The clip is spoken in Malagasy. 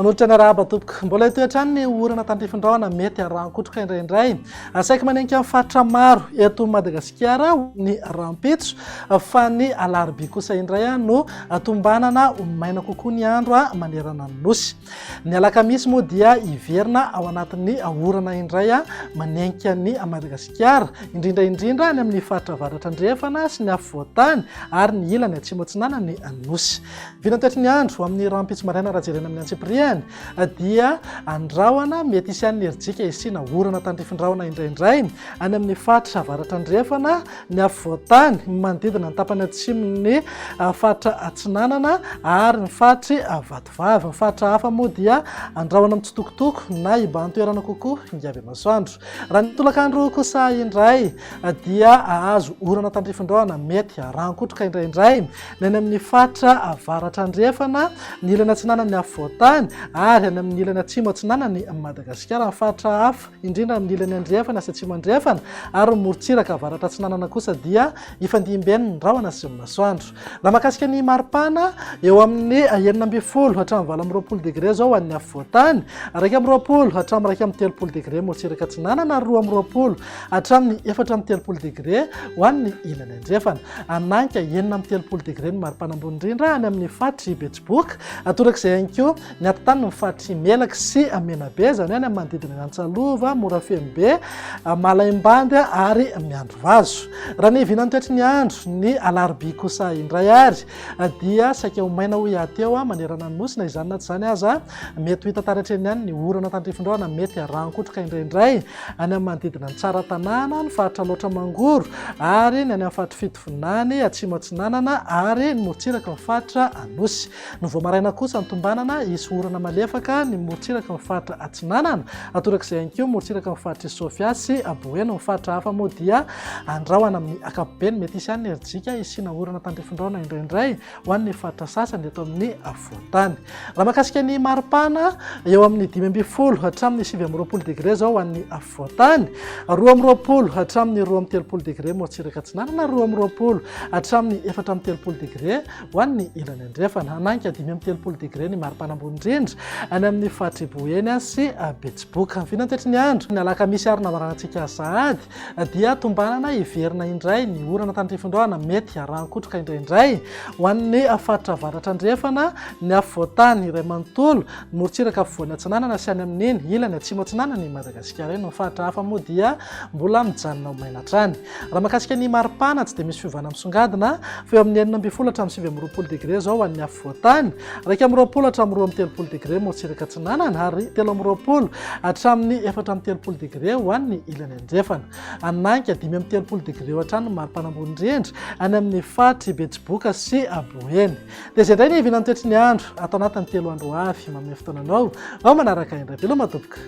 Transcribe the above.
Manotrana rahaba tompoko mbola itoetrany ny orana tandrifindraona mety harankotroka indraindray asaika manenka amin'ny faritra maro eto Madagasikara ny rampitso fa ny alarobia kosa indray no atombanana maina kokoa ny andro manerana ny nosy. Ny alakamisy moa dia iverina ao anatin'ny orana indray manenka ny Madagasikara indrindra ny amin'ny faritra avaratra andrefana sy ny afovoantany ary ny ilany atsimo atsinana ny nosy. Vinatoetry ny andro amin'ny rampitso maraina raha jerena amin'ny antsipriany dia andrahoana mety isy an'ny erijika isina orana tandrifindraona indraindray any amin'ny faritra avaratra andrefana ny afovoantany manodidina ny tapany atsimon'ny faritra atsinanana ary ny fatry vatovavy. Ny faritra hafa moa dia andrahoana mitsitokotoko na ibantoerana kokoa ingavy masoandro. Raha ny tolakandro kosa indray dia ahazo orana tandrifindraona mety harankotroka indraindray ny any amin'ny faritra avaratra andrefana ny ilany atsinana ny afovoantany ary any amin'ny ilany atsimo atsinana ny Madagasikara. Ny faritra hafa indrindra amin'ny ilany andrefana sy atsimo andrefana ary morontsiraka avaratra atsinanana kosa dia ifandimben'ny rahona sy masoandro. Raha mahakasika ny maripana eo amin'ny 9 hatramin'ny 20 degré zao any afovoantany, 2 hatramin'ny 30 degré morontsiraka atsinanana ary 2 hatramin'ny 4 degré ho an'ny ilany andrefana. Ananka 9 degré ny maripana ambony indrindra any amin'ny fatry Betsiboka, atorak'izay ihany koa ny atintaniny ny fatry Melaky sy Menabe zany any amin'ny manodidina ny Antsalova, Morafembe, Malaimbandy ary Miandrovazo. Raha ny vinantoetry ny andro ny alarobia kosa indray ary dia saika ho maina ho iateo manerana ny nosy na izany na tsy zany aza mety ho hita taratreny any ny orana tandrifindraona mety harankotroka indraindray any amin'ny manodidina ny tsara tanàna, ny faritra loatra mangoro ary ny any amin'ny faritra fitovinany atsimo atsinanana ary ny morontsiraka ny faritra anosy. Ny voamaraina kosa ny tombanana isy orana malefaka ny morontsiraka ny faritra atsinanana, atorak'izay ihany koa morontsiraka ny faritra Sofia sy Aboeno. Ny faritra hafa moa dia andrahoana amin'ny ankapobeny mety isy any erijika isina orana tandrifindraona indraindray ho an'ny faritra sasany eto amin'ny afovoantany. Raha mahakasika ny maripana eo amin'ny 12 hatramin'ny 20 degré zao ho an'ny afovoantany, 20 hatramin'ny 23 degré morontsiraka atsinanana, 20 hatramin'ny 4 degré ho an'ny ilany andrefana. Ananka 13 degré ny maripana ambony indrindra any amin'ny faritra Boeny sy Betsiboka. Vinantoetry ny andro ny alakamisy ary navaranantsika sahady dia tombanana iverina indray ny orana tandrifindraona mety harankotroka indraindray ho an'ny faritra avaratra andrefana ny afovoantany iray manontolo ny morontsiraka afovoany atsinanana sy any amin'iny ilany atsimo atsinanana ny Madagasikara eny. Ny faritra hafa moa dia mbola mijanona ho maina hatrany. Raha mahakasika ny maripana tsy dia misy fiovana misongadina fa eo amin'ny 12 hatramin'ny 20 degré zao ho an'ny afovoantany, 20 hatramin'ny 23 degré morontsiraka atsinanana ary 20 hatramin'ny 4 degré ho an'ny ilany andrefana. Ananka 13 degré hatrany ny maripana ambony indrindra any amin'ny fatry Betsiboka sy Aboeny. Dia izay indray ny vinantoetry ny andro atao anatin'ny 3 andro avy manome fotoananao ao manaraka indray. Veloma tompoko.